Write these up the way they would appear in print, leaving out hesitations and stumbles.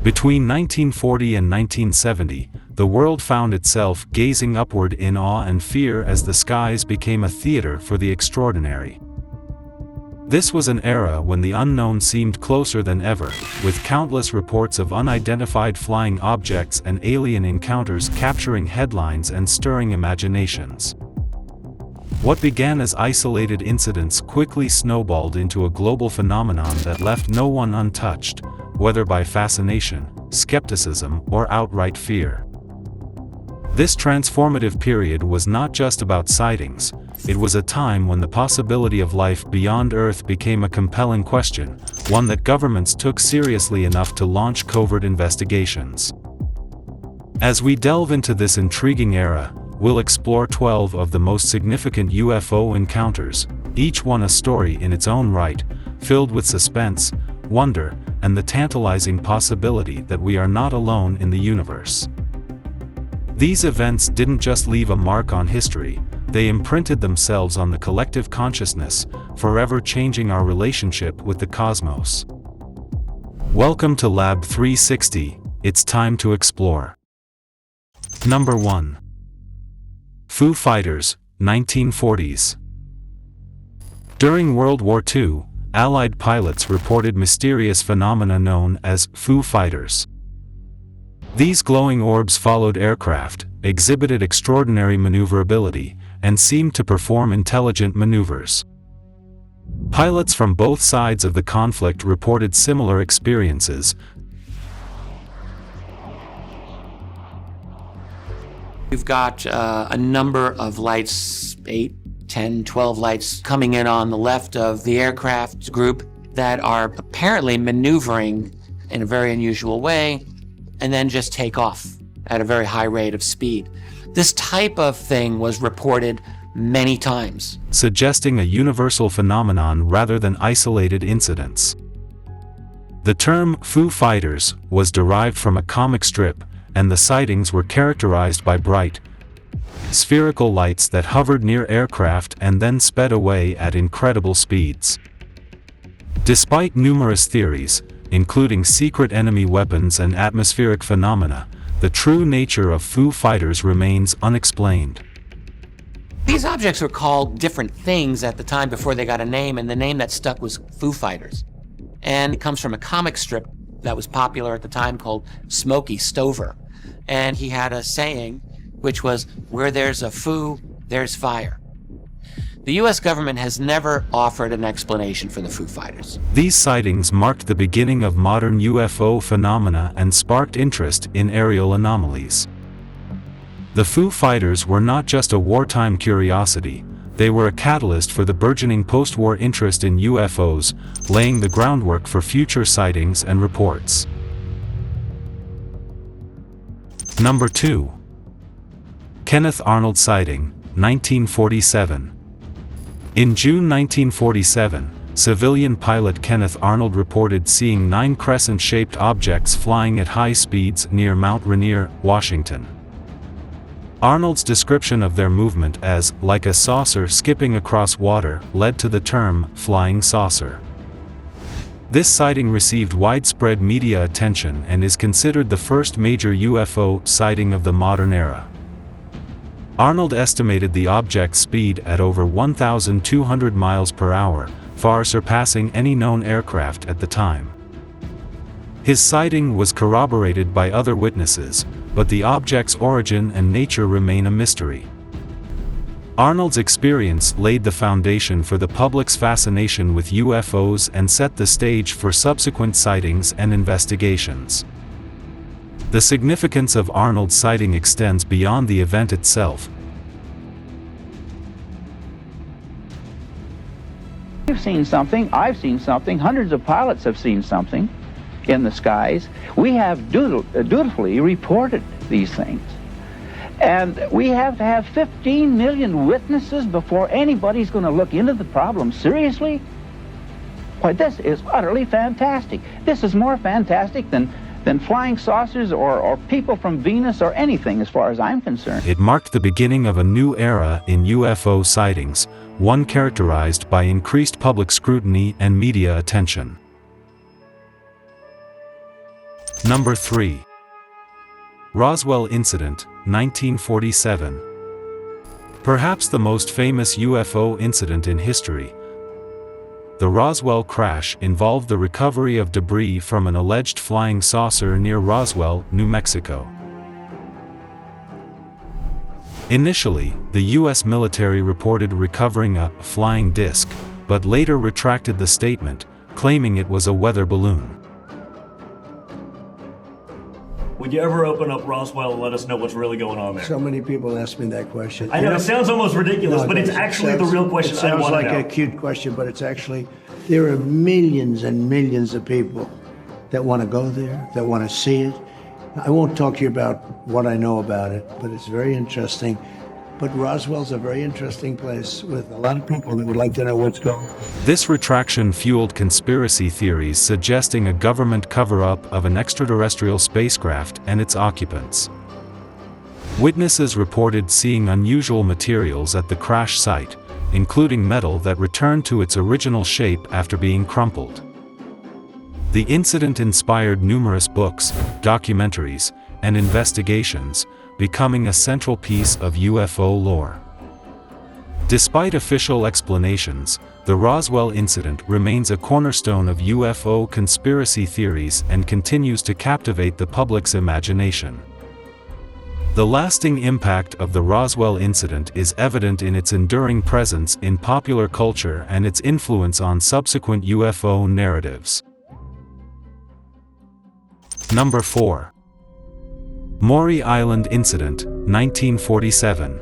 Between 1940 and 1970, the world found itself gazing upward in awe and fear as the skies became a theater for the extraordinary. This was an era when the unknown seemed closer than ever, with countless reports of unidentified flying objects and alien encounters capturing headlines and stirring imaginations. What began as isolated incidents quickly snowballed into a global phenomenon that left no one untouched, whether by fascination, skepticism, or outright fear. This transformative period was not just about sightings, it was a time when the possibility of life beyond Earth became a compelling question, one that governments took seriously enough to launch covert investigations. As we delve into this intriguing era, we'll explore 12 of the most significant UFO encounters, each one a story in its own right, filled with suspense, wonder, and the tantalizing possibility that we are not alone in the universe. These events didn't just leave a mark on history, they imprinted themselves on the collective consciousness, forever changing our relationship with the cosmos. Welcome to Lab 360, it's time to explore. Number 1. Foo Fighters, 1940s. During World War II, Allied pilots reported mysterious phenomena known as Foo Fighters. These glowing orbs followed aircraft, exhibited extraordinary maneuverability, and seemed to perform intelligent maneuvers. Pilots from both sides of the conflict reported similar experiences. We've got a number of lights, 8, 10, 12 lights coming in on the left of the aircraft group that are apparently maneuvering in a very unusual way and then just take off at a very high rate of speed. This type of thing was reported many times, suggesting a universal phenomenon rather than isolated incidents. The term Foo Fighters was derived from a comic strip, and the sightings were characterized by bright, spherical lights that hovered near aircraft and then sped away at incredible speeds. Despite numerous theories, including secret enemy weapons and atmospheric phenomena, the true nature of Foo Fighters remains unexplained. These objects were called different things at the time before they got a name, and the name that stuck was Foo Fighters. And it comes from a comic strip that was popular at the time called Smokey Stover. And he had a saying, which was, "Where there's a foo, there's fire." The U.S. government has never offered an explanation for the Foo Fighters. These sightings marked the beginning of modern UFO phenomena and sparked interest in aerial anomalies. The Foo Fighters were not just a wartime curiosity, they were a catalyst for the burgeoning post-war interest in UFOs, laying the groundwork for future sightings and reports. Number 2. Kenneth Arnold sighting, 1947. In June 1947, civilian pilot Kenneth Arnold reported seeing 9 crescent-shaped objects flying at high speeds near Mount Rainier, Washington. Arnold's description of their movement as like a saucer skipping across water led to the term flying saucer. This sighting received widespread media attention and is considered the first major UFO sighting of the modern era. Arnold estimated the object's speed at over 1,200 miles per hour, far surpassing any known aircraft at the time. His sighting was corroborated by other witnesses, but the object's origin and nature remain a mystery. Arnold's experience laid the foundation for the public's fascination with UFOs and set the stage for subsequent sightings and investigations. The significance of Arnold's sighting extends beyond the event itself. You've seen something, I've seen something, hundreds of pilots have seen something in the skies. We have dutifully reported these things. And we have to have 15 million witnesses before anybody's going to look into the problem seriously. Why, this is utterly fantastic. This is more fantastic than flying saucers or people from Venus or anything, as far as I'm concerned. It marked the beginning of a new era in UFO sightings, one characterized by increased public scrutiny and media attention. Number 3. Roswell Incident, 1947. Perhaps the most famous UFO incident in history. The Roswell crash involved the recovery of debris from an alleged flying saucer near Roswell, New Mexico. Initially, the U.S. military reported recovering a flying disc, but later retracted the statement, claiming it was a weather balloon. Would you ever open up Roswell and let us know what's really going on there? So many people ask me that question. I know, it sounds almost ridiculous, but it's actually the real question I want to know. It sounds like a cute question, but it's actually, there are millions and millions of people that want to go there, that want to see it. I won't talk to you about what I know about it, but it's very interesting. But Roswell's a very interesting place with a lot of people that would like to know what's going on. This retraction fueled conspiracy theories suggesting a government cover-up of an extraterrestrial spacecraft and its occupants. Witnesses reported seeing unusual materials at the crash site, including metal that returned to its original shape after being crumpled. The incident inspired numerous books, documentaries, and investigations, becoming a central piece of UFO lore. Despite official explanations, the Roswell incident remains a cornerstone of UFO conspiracy theories and continues to captivate the public's imagination. The lasting impact of the Roswell incident is evident in its enduring presence in popular culture and its influence on subsequent UFO narratives. Number 4. Maury Island Incident, 1947.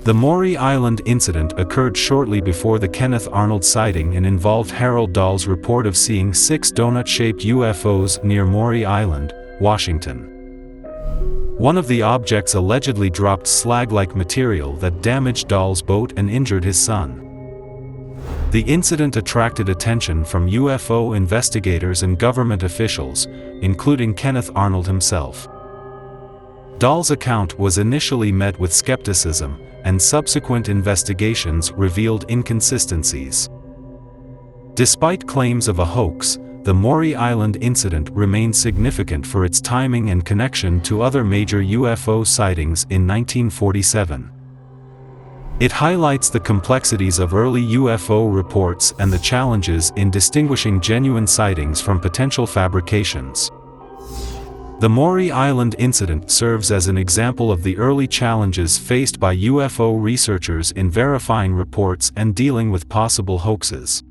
The Maury Island incident occurred shortly before the Kenneth Arnold sighting and involved Harold Dahl's report of seeing 6 donut-shaped UFOs near Maury Island, Washington. One of the objects allegedly dropped slag-like material that damaged Dahl's boat and injured his son. The incident attracted attention from UFO investigators and government officials, including Kenneth Arnold himself. Dahl's account was initially met with skepticism, and subsequent investigations revealed inconsistencies. Despite claims of a hoax, the Maury Island incident remains significant for its timing and connection to other major UFO sightings in 1947. It highlights the complexities of early UFO reports and the challenges in distinguishing genuine sightings from potential fabrications. The Maury Island incident serves as an example of the early challenges faced by UFO researchers in verifying reports and dealing with possible hoaxes.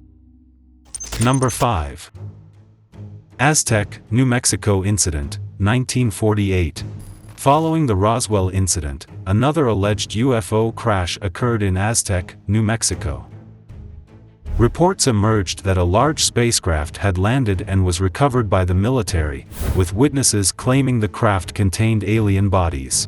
Number 5. Aztec, New Mexico Incident, 1948. Following the Roswell incident, another alleged UFO crash occurred in Aztec, New Mexico. Reports emerged that a large spacecraft had landed and was recovered by the military, with witnesses claiming the craft contained alien bodies.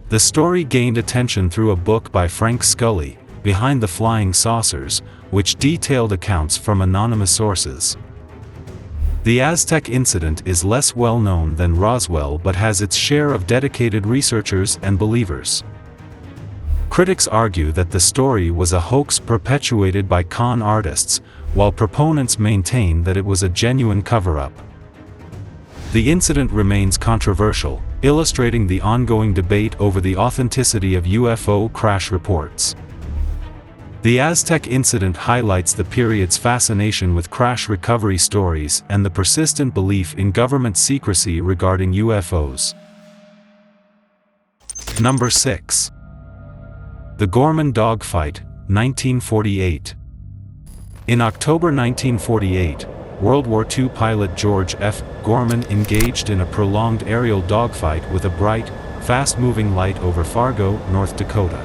The story gained attention through a book by Frank Scully, Behind the Flying Saucers, which detailed accounts from anonymous sources. The Aztec incident is less well known than Roswell but has its share of dedicated researchers and believers. Critics argue that the story was a hoax perpetuated by con artists, while proponents maintain that it was a genuine cover-up. The incident remains controversial, illustrating the ongoing debate over the authenticity of UFO crash reports. The Aztec incident highlights the period's fascination with crash recovery stories and the persistent belief in government secrecy regarding UFOs. Number 6. The Gorman Dogfight, 1948. In October 1948, World War II pilot George F. Gorman engaged in a prolonged aerial dogfight with a bright, fast-moving light over Fargo, North Dakota.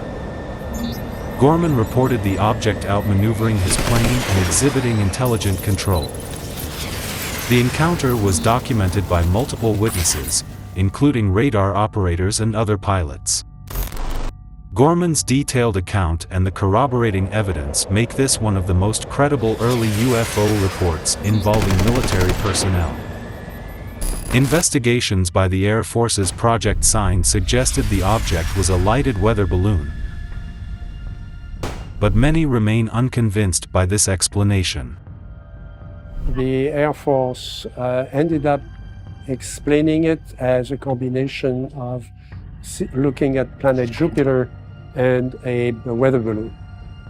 Gorman reported the object outmaneuvering his plane and exhibiting intelligent control. The encounter was documented by multiple witnesses, including radar operators and other pilots. Gorman's detailed account and the corroborating evidence make this one of the most credible early UFO reports involving military personnel. Investigations by the Air Force's Project Sign suggested the object was a lighted weather balloon, but many remain unconvinced by this explanation. The Air Force ended up explaining it as a combination of looking at planet Jupiter and a weather balloon,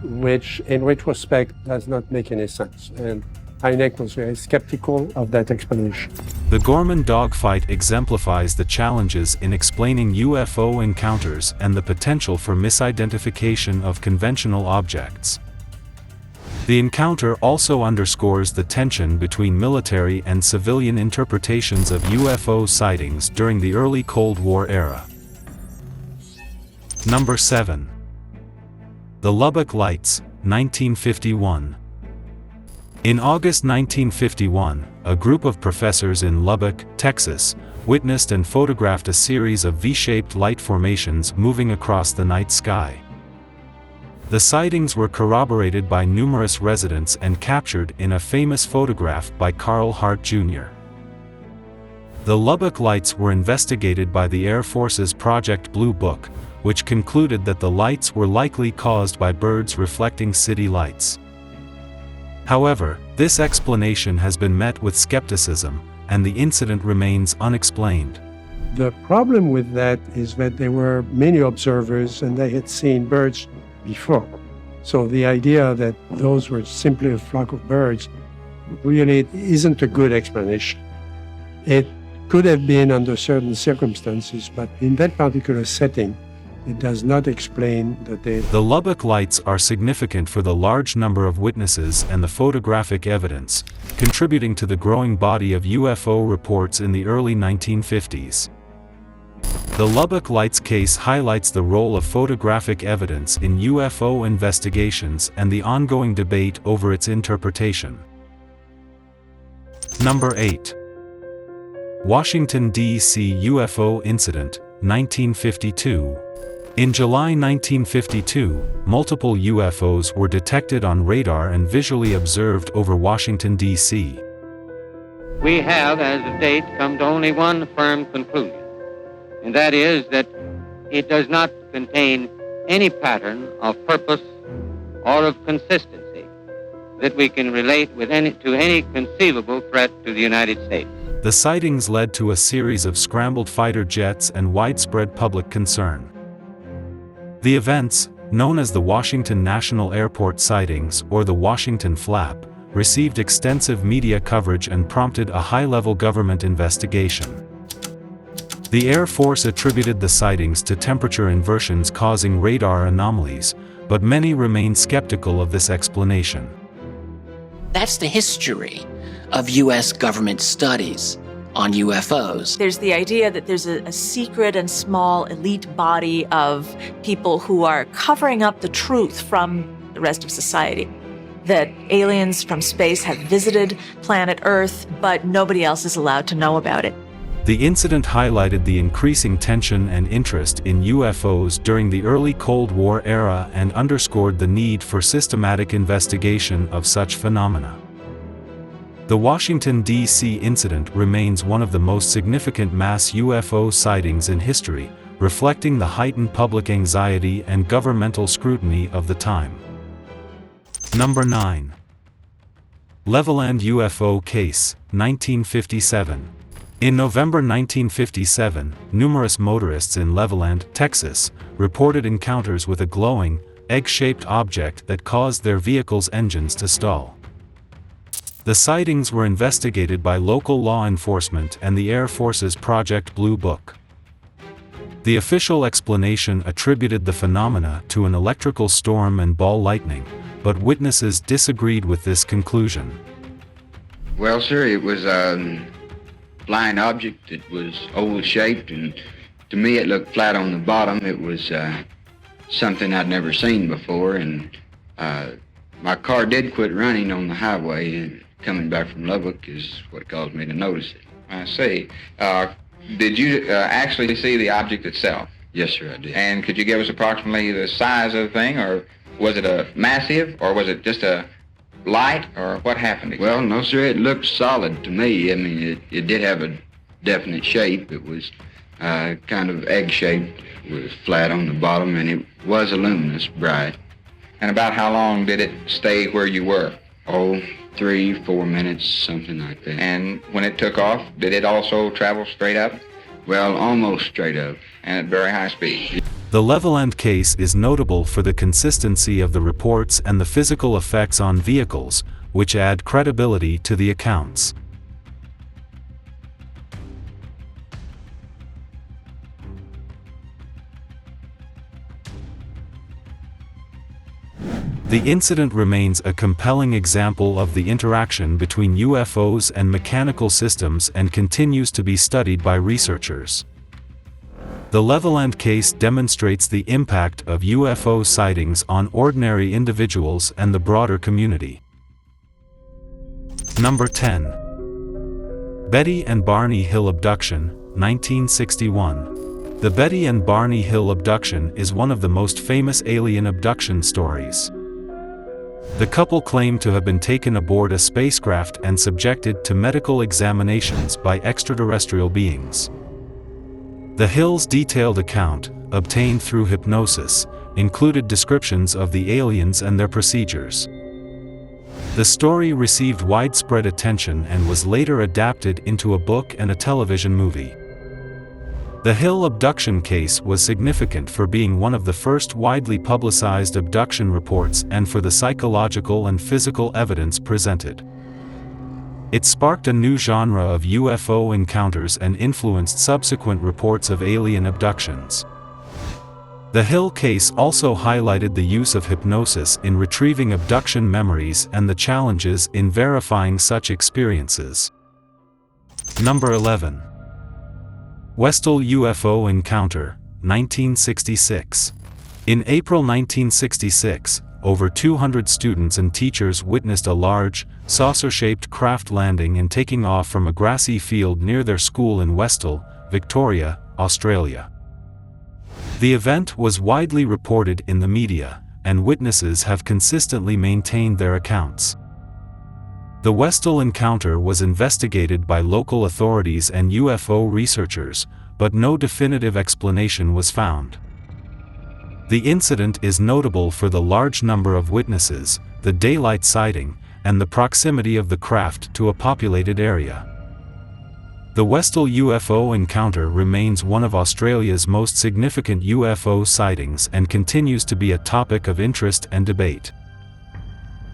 which in retrospect does not make any sense. And Hynek was very skeptical of that explanation. The Gorman dogfight exemplifies the challenges in explaining UFO encounters and the potential for misidentification of conventional objects. The encounter also underscores the tension between military and civilian interpretations of UFO sightings during the early Cold War era. Number 7. The Lubbock Lights, 1951. In August 1951, a group of professors in Lubbock, Texas, witnessed and photographed a series of V-shaped light formations moving across the night sky. The sightings were corroborated by numerous residents and captured in a famous photograph by Carl Hart Jr. The Lubbock lights were investigated by the Air Force's Project Blue Book, which concluded that the lights were likely caused by birds reflecting city lights. However, this explanation has been met with skepticism, and the incident remains unexplained. The problem with that is that there were many observers and they had seen birds before. So the idea that those were simply a flock of birds really isn't a good explanation. It could have been under certain circumstances, but in that particular setting, it does not explain that they... The Lubbock lights are significant for the large number of witnesses and the photographic evidence, contributing to the growing body of UFO reports in the early 1950s. The Lubbock lights case highlights the role of photographic evidence in UFO investigations and the ongoing debate over its interpretation. Number 8. Washington, D.C. UFO Incident, 1952. In July 1952, multiple UFOs were detected on radar and visually observed over Washington, D.C. We have, as of date, come to only one firm conclusion, and that is that it does not contain any pattern of purpose or of consistency that we can relate to any conceivable threat to the United States. The sightings led to a series of scrambled fighter jets and widespread public concern. The events, known as the Washington National Airport sightings or the Washington Flap, received extensive media coverage and prompted a high-level government investigation. The Air Force attributed the sightings to temperature inversions causing radar anomalies, but many remain skeptical of this explanation. That's the history of U.S. government studies on UFOs. There's the idea that there's a secret and small elite body of people who are covering up the truth from the rest of society. That aliens from space have visited planet Earth, but nobody else is allowed to know about it. The incident highlighted the increasing tension and interest in UFOs during the early Cold War era and underscored the need for systematic investigation of such phenomena. The Washington, D.C. incident remains one of the most significant mass UFO sightings in history, reflecting the heightened public anxiety and governmental scrutiny of the time. Number 9. Levelland UFO Case, 1957. In November 1957, numerous motorists in Levelland, Texas, reported encounters with a glowing, egg-shaped object that caused their vehicle's engines to stall. The sightings were investigated by local law enforcement and the Air Force's Project Blue Book. The official explanation attributed the phenomena to an electrical storm and ball lightning, but witnesses disagreed with this conclusion. Well, sir, it was a flying object. It was oval-shaped, and to me it looked flat on the bottom. It was something I'd never seen before, and my car did quit running on the highway, and coming back from Lubbock is what caused me to notice it. I see. Did you actually see the object itself? Yes, sir, I did. And could you give us approximately the size of the thing, or was it a massive, or was it just a light, or what happened? Well, no, sir, it looked solid to me. I mean, it did have a definite shape. It was kind of egg-shaped, with flat on the bottom, and it was a luminous, bright. And about how long did it stay where you were? Oh, 3-4 minutes, something like that. And when it took off, did it also travel straight up? Well, almost straight up, and at very high speed. The Levelland case is notable for the consistency of the reports and the physical effects on vehicles, which add credibility to the accounts. The incident remains a compelling example of the interaction between UFOs and mechanical systems and continues to be studied by researchers. The Levelland case demonstrates the impact of UFO sightings on ordinary individuals and the broader community. Number 10. Betty and Barney Hill Abduction, 1961. The Betty and Barney Hill abduction is one of the most famous alien abduction stories. The couple claimed to have been taken aboard a spacecraft and subjected to medical examinations by extraterrestrial beings. The Hills' detailed account, obtained through hypnosis, included descriptions of the aliens and their procedures. The story received widespread attention and was later adapted into a book and a television movie. The Hill abduction case was significant for being one of the first widely publicized abduction reports and for the psychological and physical evidence presented. It sparked a new genre of UFO encounters and influenced subsequent reports of alien abductions. The Hill case also highlighted the use of hypnosis in retrieving abduction memories and the challenges in verifying such experiences. Number 11. Westall UFO Encounter, 1966. In April 1966, over 200 students and teachers witnessed a large, saucer-shaped craft landing and taking off from a grassy field near their school in Westall, Victoria, Australia. The event was widely reported in the media, and witnesses have consistently maintained their accounts. The Westall encounter was investigated by local authorities and UFO researchers, but no definitive explanation was found. The incident is notable for the large number of witnesses, the daylight sighting, and the proximity of the craft to a populated area. The Westall UFO encounter remains one of Australia's most significant UFO sightings and continues to be a topic of interest and debate.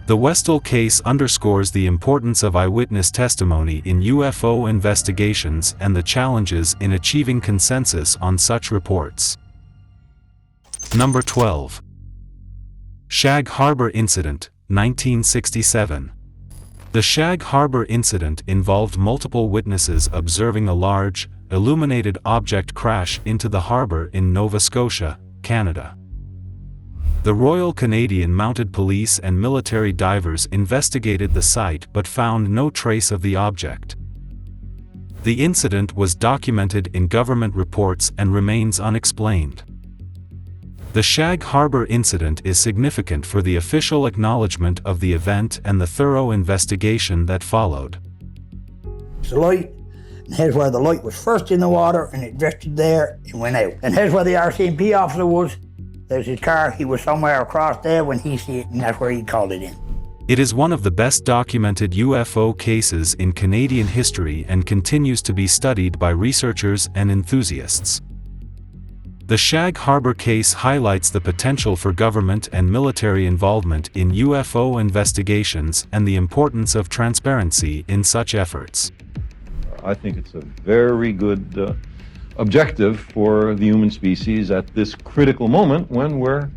The Westall case underscores the importance of eyewitness testimony in UFO investigations and the challenges in achieving consensus on such reports. Number 12. Shag Harbour Incident, 1967. The Shag Harbour incident involved multiple witnesses observing a large, illuminated object crash into the harbour in Nova Scotia, Canada. The Royal Canadian Mounted Police and military divers investigated the site but found no trace of the object. The incident was documented in government reports and remains unexplained. The Shag Harbour incident is significant for the official acknowledgement of the event and the thorough investigation that followed. It's a light, and here's where the light was first in the water, and it drifted there and went out. And here's where the RCMP officer was. There's his car, he was somewhere across there when he see it, and that's where he called it in. It is one of the best documented UFO cases in Canadian history and continues to be studied by researchers and enthusiasts. The Shag Harbour case highlights the potential for government and military involvement in UFO investigations and the importance of transparency in such efforts. I think it's a very good objective for the human species at this critical moment when we're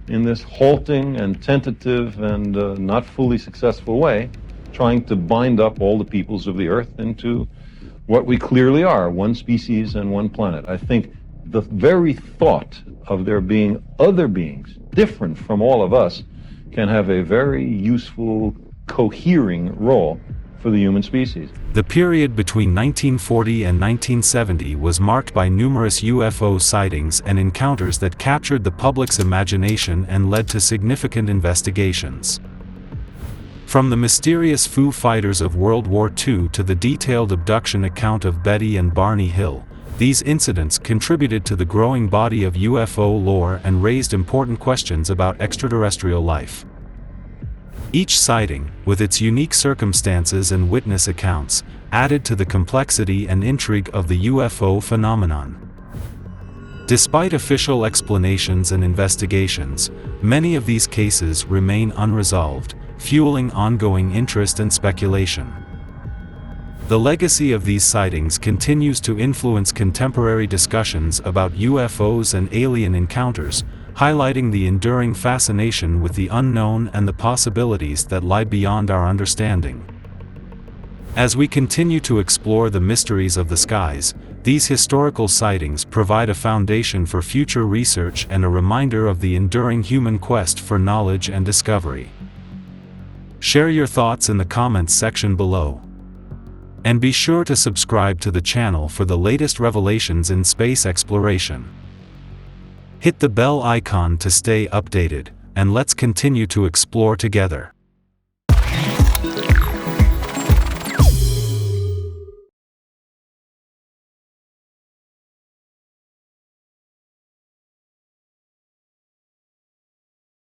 in this halting and tentative and not fully successful way, trying to bind up all the peoples of the earth into what we clearly are, one species and one planet. I think the very thought of there being other beings different from all of us can have a very useful, cohering role for for the human species. The period between 1940 and 1970 was marked by numerous UFO sightings and encounters that captured the public's imagination and led to significant investigations. From the mysterious Foo Fighters of World War II to the detailed abduction account of Betty and Barney Hill, these incidents contributed to the growing body of UFO lore and raised important questions about extraterrestrial life. Each sighting, with its unique circumstances and witness accounts, added to the complexity and intrigue of the UFO phenomenon. Despite official explanations and investigations, many of these cases remain unresolved, fueling ongoing interest and speculation. The legacy of these sightings continues to influence contemporary discussions about UFOs and alien encounters, highlighting the enduring fascination with the unknown and the possibilities that lie beyond our understanding. As we continue to explore the mysteries of the skies, these historical sightings provide a foundation for future research and a reminder of the enduring human quest for knowledge and discovery. Share your thoughts in the comments section below. And be sure to subscribe to the channel for the latest revelations in space exploration. Hit the bell icon to stay updated, and let's continue to explore together.